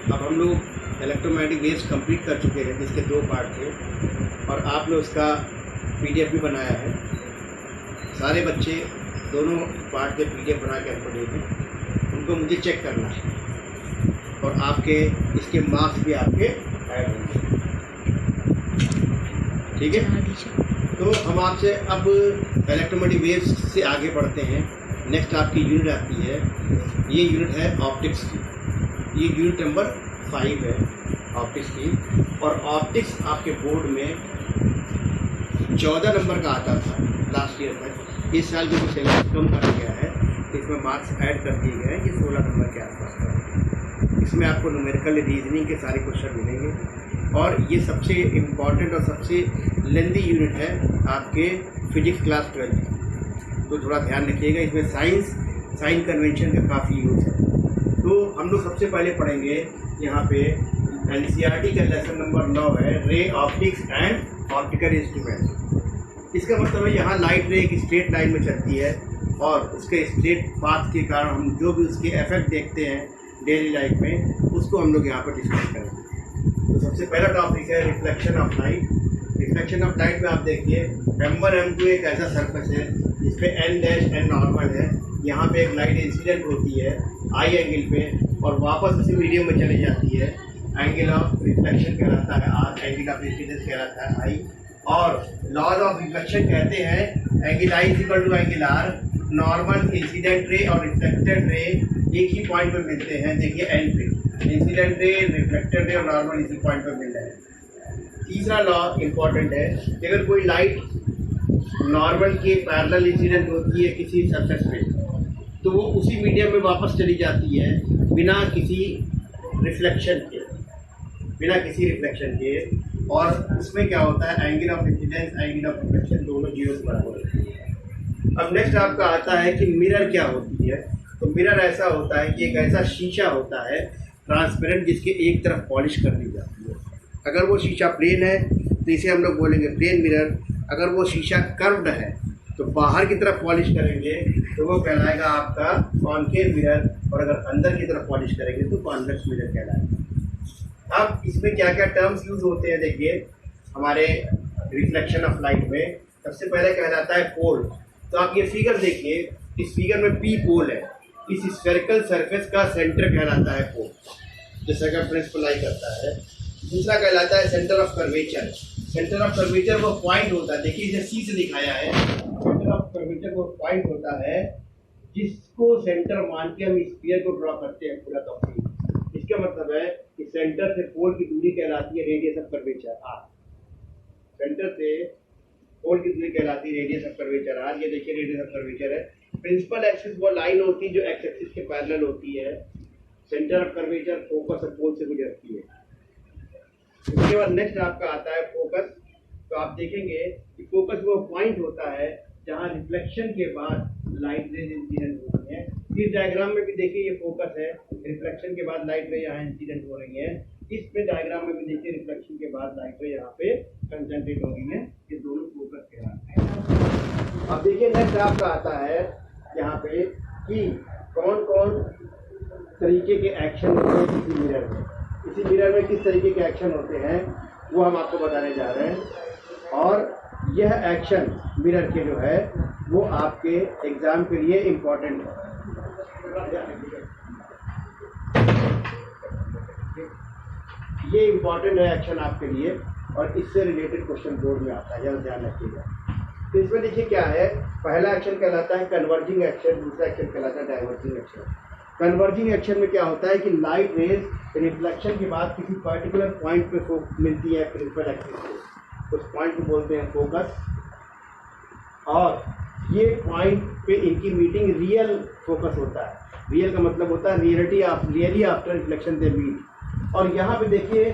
अब हम लोग इलेक्ट्रोमैग्नेटिक वेव्स कंप्लीट कर चुके हैं, जिसके 2 पार्ट थे और आपने उसका PDF भी बनाया है। सारे बच्चे दोनों पार्ट के PDF बना के हमको देंगे, उनको मुझे चेक करना है और आपके इसके मार्क्स भी आपके ऐड होंगे, ठीक है। तो हम आपसे अब इलेक्ट्रोमैग्नेटिक वेव्स से आगे बढ़ते हैं। नेक्स्ट आपकी यूनिट आती है, ये यूनिट है ऑप्टिक्स की। ये यूनिट नंबर 5 है ऑप्टिक्स की। और ऑप्टिक्स आपके बोर्ड में 14 नंबर का आता था लास्ट ईयर तक। इस साल जो सिलेबस कम कर दिया है, इसमें मार्क्स ऐड कर दिए गए हैं, ये 16 नंबर के आसपास का। इसमें आपको न्यूमेरिकल रीजनिंग के सारे क्वेश्चन मिलेंगे और ये सबसे इम्पॉर्टेंट और सबसे लेंदी यूनिट है आपके फिजिक्स क्लास 12 की। तो थोड़ा ध्यान रखिएगा, इसमें साइन कन्वेंशन का काफ़ी यूज़ है। तो हम लोग सबसे पहले पढ़ेंगे यहाँ पे NCERT का लेसन नंबर 9 है, ray optics and optical instrument. इसका मतलब है यहाँ लाइट रे एक स्ट्रेट लाइन में चलती है और उसके स्ट्रेट पाथ के कारण हम जो भी उसके इफेक्ट देखते हैं डेली लाइफ में, उसको हम लोग यहाँ पर डिस्कस करेंगे। तो सबसे पहला टॉपिक है reflection of light. Reflection of light में आप देखिए M1 M2 एक ऐसा सर्फेस है जिसपे n नॉर्मल है। यहाँ पे एक लाइट इंसिडेंट होती है आई एंगल पे और वापस उसी मीडियम में चली जाती है। एंगल ऑफ रिफ्लेक्शन कहलाता है R, एंगल ऑफ इंसिडेंस कहलाता है I। और लॉज ऑफ रिफ्लेक्शन कहते हैं angle I equal to angle R। Normal, incident ray और रिफ्लेक्टेड रे एक ही पॉइंट पर मिलते हैं। देखिए एन पे इंसिडेंट रे, रिफ्लेक्टेड रे और नॉर्मल इसी पॉइंट पर मिल रहे हैं। तीसरा लॉ इम्पॉर्टेंट है कि अगर कोई लाइट नॉर्मल के पैरेलल इंसिडेंट होती है किसी सरफेस पे, तो वो उसी मीडियम में वापस चली जाती है बिना किसी रिफ्लेक्शन के। और उसमें क्या होता है, angle of incidence, angle of reflection दोनों जीरो के बराबर होते हैं। अब नेक्स्ट आपका आता है कि मिरर क्या होती है। तो मिरर ऐसा होता है कि एक ऐसा शीशा होता है ट्रांसपेरेंट, जिसके एक तरफ पॉलिश कर दी जाती है। अगर वो शीशा प्लेन है तो इसे हम लोग बोलेंगे प्लेन मिरर। अगर वो शीशा कर्व्ड है तो बाहर की तरफ पॉलिश करेंगे तो वो कहलाएगा आपका कॉनकेव मिरर, और अगर अंदर की तरफ पॉलिश करेंगे तो कॉन्वेक्स मिरर कहलाएगा। अब इसमें क्या क्या टर्म्स यूज होते हैं देखिए हमारे रिफ्लेक्शन ऑफ लाइट में। सबसे पहले कहलाता है पोल। तो आप ये फिगर देखिए, इस फिगर में P पोल है। इस स्फेरिकल सरफेस का सेंटर कहलाता है पोल, जो सर्कमफ्रेंस को लाई करता है। दूसरा कहलाता है centre of curvature. Centre of curvature वो पॉइंट होता है, देखिए इसे C से दिखाया है। सेंटर ऑफ कर्वेचर वो पॉइंट होता है जिसको सेंटर मान के हम स्फीयर को ड्रॉ करते हैं पूरा कंप्लीट। इसका मतलब है कि सेंटर से पोल की दूरी कहलाती है radius of curvature R। Centre से पोल की दूरी कहलाती है रेडियस ऑफ कर्वेचर R। ये देखिए रेडियस ऑफ कर्वेचर है। प्रिंसिपल एक्सिस वो लाइन होती है जो एक्स एक्सिस के पैरेलल होती है। सेंटर ऑफ कर्वेचर फोकस और पोल से गुजरती है। उसके बाद नेक्स्ट आपका आता है फोकस। तो आप देखेंगे कि फोकस वो पॉइंट होता है जहां रिफ्लेक्शन के बाद लाइट रेज इंसिडेंट होती है। इस डायग्राम में भी देखिए ये फोकस है, रिफ्लेक्शन के बाद लाइट रे यहाँ इंसिडेंट हो रही है। इसमें डायग्राम में भी देखिए रिफ्लेक्शन के बाद लाइट रे यहाँ पे कंसंट्रेट हो रही है। ये दोनों फोकस कहलाते हैं। अब देखिए नेक्स्ट आपका आता है यहाँ पे कि कौन कौन तरीके के एक्शन होते हैं किसी मिरर में। किसी मिरर में किस तरीके के एक्शन होते हैं वो हम आपको बताने जा रहे हैं। और यह एक्शन मिरर के जो है वो आपके एग्जाम के लिए इम्पोर्टेंट है। ये इम्पोर्टेंट है एक्शन आपके लिए और इससे रिलेटेड क्वेश्चन बोर्ड में आता है, जरा ध्यान रखिएगा। तो इसमें देखिए क्या है, पहला एक्शन कहलाता है कन्वर्जिंग एक्शन, दूसरा एक्शन कहलाता है डाइवर्जिंग एक्शन। कन्वर्जिंग एक्शन में क्या होता है कि लाइट रेज रिफ्लेक्शन के बाद किसी पर्टिकुलर पॉइंट पे मिलती है प्रिंसिपल एक्सिस से, उस पॉइंट को बोलते हैं फोकस। और ये पॉइंट पे इनकी मीटिंग रियल फोकस होता है। रियल का मतलब होता है really after reflection they meet. और यहाँ पे देखिए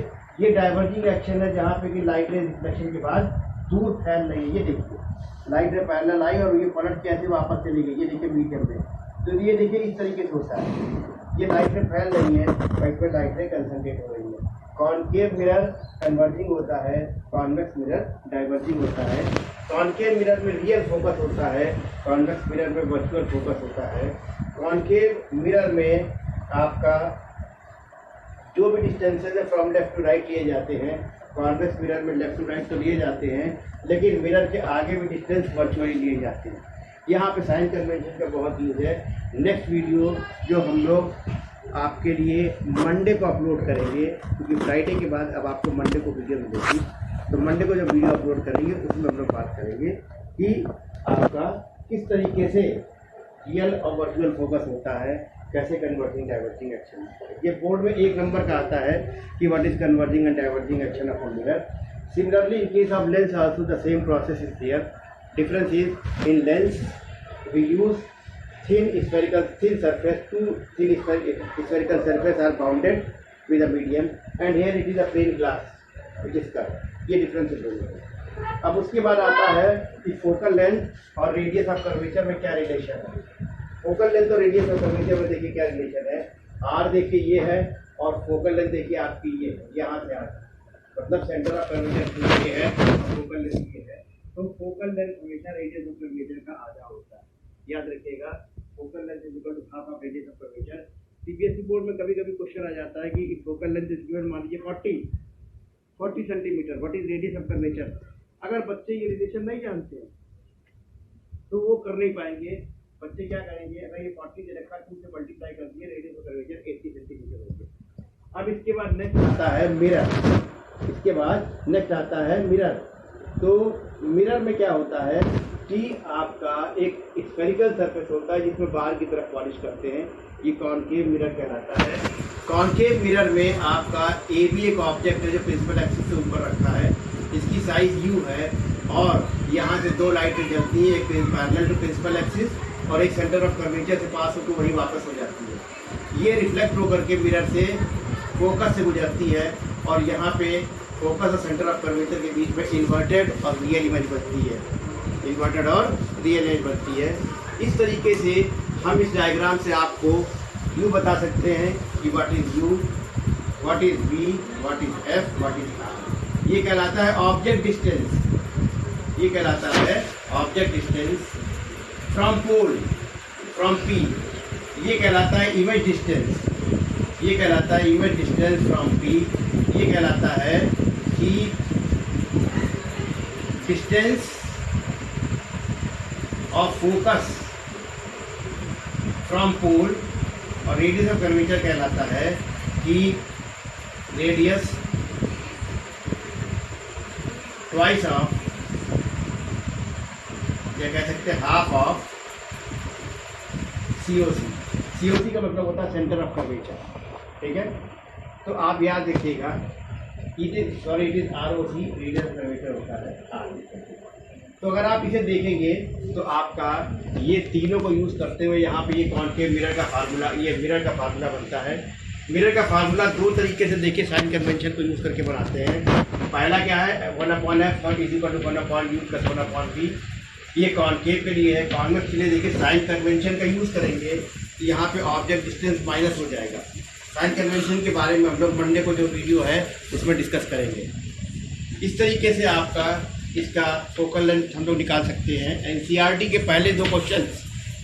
ये डाइवर्जिंग एक्शन है जहाँ पे कि लाइट रेज रिफ्लेक्शन के बाद दूर फैल रही है। ये देखिए लाइट रे पैरेलल आई और ये पलट कैसे वापस चली गई, ये देखिए मीडियम पे। तो ये देखिए इस तरीके से होता है, ये लाइट रे फैल रही है, वाइट पे लाइट रे कंसंट्रेट हो रही है। कॉनकेव मिरर कन्वर्जिंग होता है, कॉन्वेक्स मिरर डाइवर्जिंग होता है। कॉनकेव मिरर में रियल फोकस होता है, कॉन्वेक्स मिरर में वर्चुअल फोकस होता है। कॉनकेव मिरर में आपका जो भी डिस्टेंसेज है फ्रॉम लेफ्ट टू राइट लिए जाते हैं। कॉन्वेक्स मिरर में लेफ्ट टू राइट तो लिए जाते हैं, लेकिन मिरर के आगे भी डिस्टेंस वर्चुअली लिए जाते हैं। यहाँ पे साइन कन्वेंशन का बहुत यूज है। नेक्स्ट वीडियो जो हम लोग आपके लिए मंडे को अपलोड करेंगे, क्योंकि फ्राइडे के बाद अब आपको मंडे को वीडियो मिलेगी, तो मंडे को जब वीडियो अपलोड करेंगे उसमें हम लोग बात करेंगे कि आपका किस तरीके से रियल और वर्चुअल फोकस होता है, कैसे कन्वर्जिंग डाइवर्जिंग एक्शन। ये बोर्ड में 1 नंबर का आता है कि what is converging and diverging action of a mirror. Similarly in case of lens also the same process is there. Difference is in lens we use thin surface, two thin spherical surface are bounded with a medium, and here it is a plain glass which is curved. ये difference है दोनों में। अब उसके बाद आता है कि फोकल लेंथ और रेडियस ऑफ कर्वेचर में क्या रिलेशन है। फोकल लेंथ और रेडियस ऑफ कर्वेचर में देखिए क्या रिलेशन है। आर देखिए ये है और फोकल लेंथ देखिए आपकी ये है, यहाँ से आर, मतलब सेंटर ऑफ कर्वेचर ये है और फोकल लेंथ ये है। तो फोकल लेंथ हमेशा रेडियस ऑफ कर्वेचर का आधा होता है, याद रखिएगा। Focal length is equal to half of radius of curvature. CBSE board में कभी कभी क्वेश्चन आ जाता है कि फोकल लेंथ इज गिवन, मान लीजिए 40 centimetre, what is radius of curvature. अगर बच्चे ये रिलेशन नहीं जानते हैं तो वो कर नहीं पाएंगे। बच्चे क्या करेंगे, अगर ये 40 दे रखा है 2 से मल्टीप्लाई कर दिए, रेडियस ऑफ कर्वेचर 80 सेंटीमीटर हो गया। अब इसके बाद नेक्स्ट आता है मिरर। इसके बाद नेक्स्ट आता है मिरर। तो मिरर में क्या होता है कि आपका एक स्फेरिकल सरफेस होता है जिसमें बाहर की तरफ पॉलिश करते हैं, ये कॉनकेव मिरर कहलाता है। कॉनकेव मिरर में आपका ए भी एक ऑब्जेक्ट है जो प्रिंसिपल एक्सिस से ऊपर रखा है, इसकी साइज यू है और यहाँ से 2 लाइटें जलती हैं, एक पैरेलल टू प्रिंसिपल एक्सिस और एक सेंटर ऑफ कर्वेचर से पास होकर वही वापस हो जाती है। ये रिफ्लेक्ट होकर के मिरर से फोकस से गुजरती है और यहाँ पे फोकस और सेंटर ऑफ कर्वेचर के बीच में इन्वर्टेड और रियल इमेज बनती है, इन्वर्टेड और रियल इमेज बनती है। इस तरीके से हम इस डायग्राम से आपको यू बता सकते हैं कि what is u, what is v, what is f, what is r. ये कहलाता है ऑब्जेक्ट डिस्टेंस। ये कहलाता है object distance from pole, from p. ये कहलाता है इमेज डिस्टेंस। ये कहलाता है इमेज डिस्टेंस फ्रॉम पी। ये कहलाता है कि distance of focus from pole, और रेडियस ऑफ कर्वेचर कहलाता है कि रेडियस ट्वाइस ऑफ, या कह सकते हैं हाफ ऑफ सीओसी। सीओसी का मतलब होता है सेंटर ऑफ कर्वेचर, ठीक है। तो आप याद रखिएगा, it is ROC, radius of curvature होता है आर। तो अगर आप इसे देखेंगे तो आपका ये तीनों को यूज़ करते हुए यहाँ पे ये कॉनकेव मिरर का फार्मूला, ये मिरर का फार्मूला बनता है। मिरर का फार्मूला 2 तरीके से देखिए साइन कन्वेंशन को यूज़ करके बनाते हैं। पहला क्या है, 1/f not is equal to 1/u plus 1/v। ये कॉनकेव के लिए है। कॉन्वेक्स के लिए देखिए साइन कन्वेंशन का यूज़ करेंगे, यहाँ पे ऑब्जेक्ट डिस्टेंस माइनस हो जाएगा। साइन कन्वेंशन के बारे में हम लोग मंडे को जो वीडियो है उसमें डिस्कस करेंगे। इस तरीके से आपका इसका फोकल लेंथ हम लोग निकाल सकते हैं। एनसीईआरटी के पहले 2 क्वेश्चन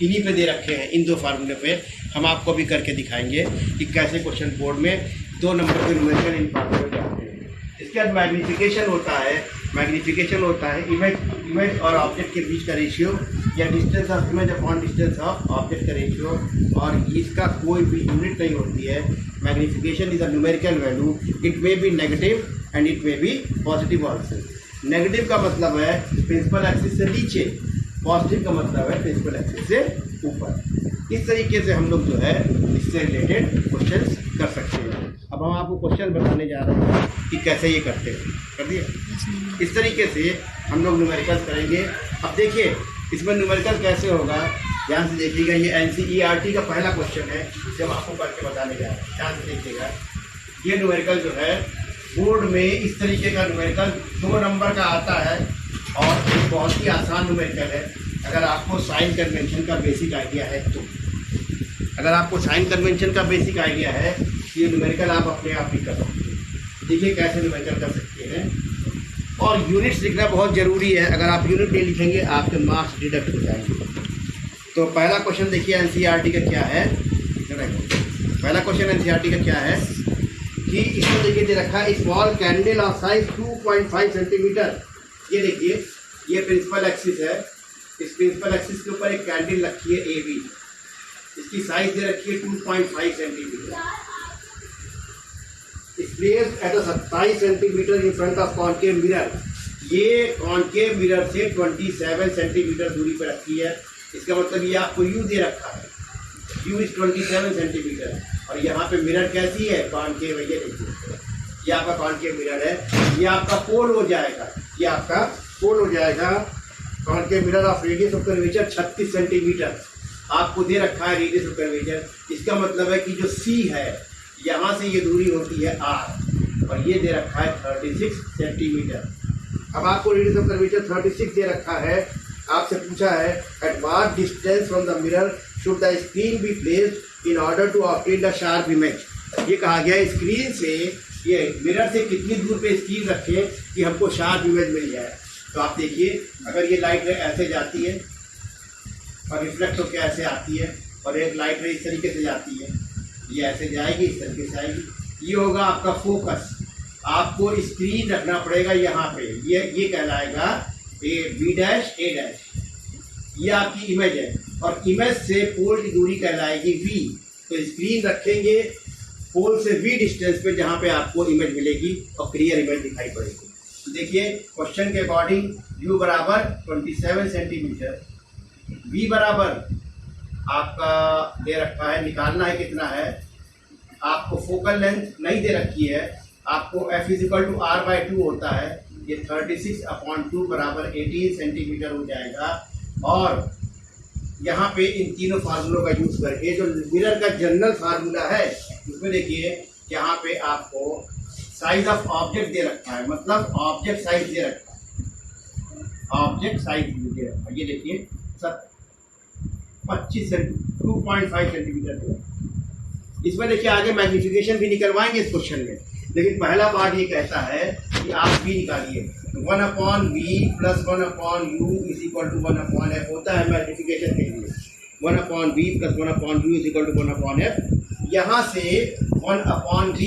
इन्हीं पे दे रखे हैं, इन 2 फार्मूले पे हम आपको भी करके दिखाएंगे कि कैसे क्वेश्चन बोर्ड में 2 नंबर के न्यूमेरिकल इन फार्मूले जाते हैं। इसके बाद मैग्नीफिकेशन होता है। मैग्नीफिकेशन होता है इमेज और ऑब्जेक्ट के बीच का रेशियो, या distance of image upon distance of object का रेशियो, और इसका कोई भी यूनिट नहीं होती है। Magnification is a numerical value, it may be negative and it may be positive also. Negative का मतलब है प्रिंसिपल एक्सिस से नीचे, पॉजिटिव का मतलब है प्रिंसिपल एक्सिस से ऊपर। इस तरीके से हम लोग जो है इससे रिलेटेड क्वेश्चंस कर सकते हैं। अब हम आपको क्वेश्चन बताने जा रहे हैं कि कैसे ये करते हैं। कर दिए? इस तरीके से हम लोग न्यूमेरिकल्स करेंगे। अब देखिए इसमें न्यूमेरिकल कैसे होगा, ध्यान से देखिएगा। ये एनसीईआरटी का पहला क्वेश्चन है जिसे हम आपको करके बताने जा रहे हैं, ध्यान से देखिएगा। ये न्यूमेरिकल जो है बोर्ड में इस तरीके का न्यूमेरिकल 2 नंबर का आता है और एक बहुत ही आसान न्यूमेरिकल है। अगर आपको साइन कन्वेंशन का बेसिक आइडिया है तो, अगर आपको साइन कन्वेंशन का बेसिक आइडिया है ये न्यूमेरिकल आप अपने आप ही कर सकते हैं। देखिए कैसे न्यूमेरिकल कर सकते हैं। और यूनिट्स लिखना बहुत ज़रूरी है। अगर आप यूनिट नहीं लिखेंगे आपके मार्क्स डिडक्ट हो जाएंगे। तो पहला क्वेश्चन देखिए एनसीईआरटी का क्या है। पहला क्वेश्चन एनसीईआरटी का क्या है कि इसमें देखिए दे रखा है small candle of size 2.5 centimetre. ये देखिए ये प्रिंसिपल एक्सिस है, इस प्रिंसिपल एक्सिस के ऊपर एक कैंडल रखी है AB, इसकी साइज दे रखी है 2.5 centimetre. Placed at 27 centimetre in front of concave mirror. ये कॉनकेव मिरर से 27 सेंटीमीटर दूरी पर रखी है। इसका मतलब ये आपको U दे रखा है, U इज 27 सेंटीमीटर। और यहाँ पे मिरर कैसी है, कॉनकेव है। ये देखिए ये आपका कॉनकेव मिरर है, ये आपका पोल हो जाएगा, ये आपका पोल हो जाएगा। Concave mirror of radius of curvature 36 centimetre आपको दे रखा है रेडियस ऑफ कर्वेचर। इसका मतलब है कि जो C है यहाँ से ये दूरी होती है R और ये दे रखा है 36 सेंटीमीटर। अब आपको रेडियस ऑफ कर्वेचर 36 दे रखा है। आपसे पूछा है at what distance from the mirror should the screen be placed in order to obtain the sharp image. ये कहा गया स्क्रीन से, ये मिरर से कितनी दूर पे स्क्रीन रखें कि हमको शार्प इमेज मिल जाए। तो आप देखिए अगर ये लाइट रे ऐसे जाती है और रिफ्लेक्ट होकर ऐसे आती है और एक लाइट रे इस तरीके से जाती है, ये ऐसे जाएगी, इस तरीके से आएगी। ये होगा आपका फोकस। आपको स्क्रीन रखना पड़ेगा यहाँ पे, ये कहलाएगा B डैश A डैश। ये आपकी इमेज है और इमेज से पोल की दूरी कहलाएगी V। तो स्क्रीन रखेंगे पोल से V डिस्टेंस पे जहाँ पे आपको इमेज मिलेगी और क्लियर इमेज दिखाई पड़ेगी। तो देखिए क्वेश्चन के अकॉर्डिंग U बराबर 27 सेंटीमीटर, V बराबर आपका दे रखा है, निकालना है कितना है। आपको फोकल लेंथ नहीं दे रखी है, आपको F इजिकल टू R/2 होता है। ये 36/2 बराबर 18 सेंटीमीटर हो जाएगा। और यहाँ पे इन तीनों फार्मूलों का यूज़ करके जो मिरर का जनरल फार्मूला है उसमें देखिए यहाँ पे आपको साइज ऑफ ऑब्जेक्ट दे रखा है, मतलब ऑब्जेक्ट साइज दे रखा है, ऑब्जेक्ट साइज दे रखा है। ये देखिए 2.5 सेंटीमीटर। इसमें देखिए आगे मैग्नीफिकेशन भी निकलवाएंगे इस क्वेश्चन में, लेकिन पहला पार्ट ये कहता है कि आप भी निकालिए 1/V plus 1/U is equal to 1/F होता है मैग्नीफिकेशन के लिए। 1/V plus 1/U is equal to 1/F। यहाँ से 1/V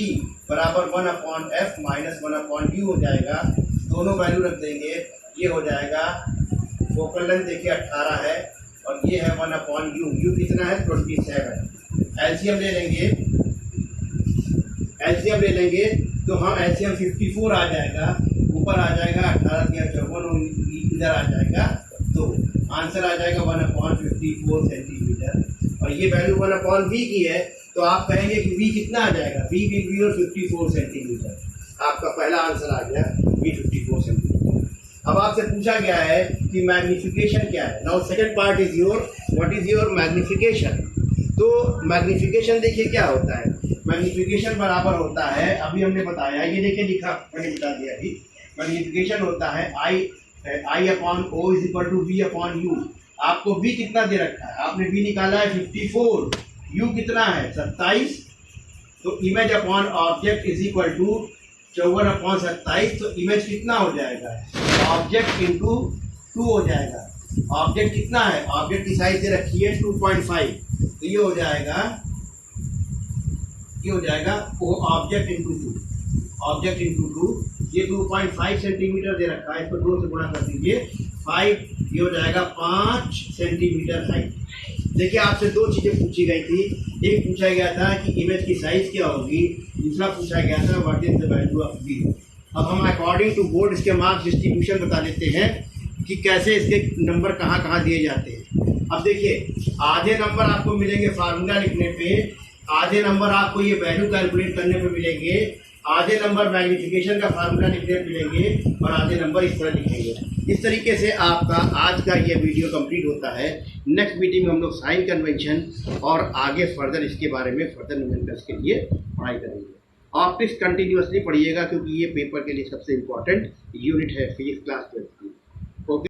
बराबर 1/F माइनस 1/U हो जाएगा। दोनों वैल्यू रख देंगे, ये हो जाएगा फोकल लेंथ देखिए 18 है और ये है 1/U। U कितना है 27। एलसीएम ले लेंगे, एलसीएम ले लेंगे तो हम एलसीएम 54 आ जाएगा, ऊपर आ जाएगा 18 या 54, इधर आ जाएगा तो आंसर आ जाएगा 1/54 सेंटीमीटर। और ये वैल्यू 1/V की है तो आप कहेंगे कि V कितना आ जाएगा, V और 54 सेंटीमीटर। आपका पहला आंसर आ गया V 54 सेंटीमीटर। अब आपसे पूछा गया है कि मैग्नीफिकेशन क्या है। Now second part is your what is your magnification. तो मैग्नीफिकेशन देखिए क्या होता है, मैग्नीफिकेशन बराबर होता है, अभी हमने बताया, ये देखिए लिखा, मैंने बता दिया अभी। मैग्नीफिकेशन होता है I/O is equal to V/U। आपको V कितना दे रखा है, आपने V निकाला है 54, U कितना है 27, तो image upon object is equal to 54/27। तो इमेज कितना हो जाएगा, ऑब्जेक्ट इंटू 2 हो जाएगा। ऑब्जेक्ट कितना है, ऑब्जेक्ट की साइज दे रखी है 2.5, तो ये हो जाएगा वो ऑब्जेक्ट इंटू 2, ऑब्जेक्ट इंटू 2। ये 2.5 सेंटीमीटर दे रखा है, इसको 2 से गुणा कर दीजिए 5, ये हो जाएगा 5 सेंटीमीटर हाइट। देखिए आपसे दो चीज़ें पूछी गई थी, एक पूछा गया था कि इमेज की साइज क्या होगी, दूसरा पूछा गया था what is the value of V। अब हम अकॉर्डिंग टू बोर्ड इसके मार्क्स डिस्ट्रीब्यूशन बता देते हैं कि कैसे इसके नंबर कहाँ कहाँ दिए जाते हैं। अब देखिए आधे नंबर आपको मिलेंगे फार्मूला लिखने पे, आधे नंबर आपको ये वैल्यू कैलकुलेट करने पे मिलेंगे, आधे नंबर मैग्नीफिकेशन का फार्मूला लिखने पे मिलेंगे और आधे नंबर इस तरह लिखेंगे। इस तरीके से आपका आज का ये वीडियो कंप्लीट होता है। नेक्स्ट वीडियो में हम लोग साइन कन्वेंशन और आगे फर्दर इसके बारे में फर्दर न्यूमेरिकल्स के लिए पढ़ाई करेंगे। ऑप्टिक्स कंटिन्यूअसली पढ़िएगा क्योंकि ये पेपर के लिए सबसे इम्पोर्टेंट यूनिट है फिजिक्स क्लास 12।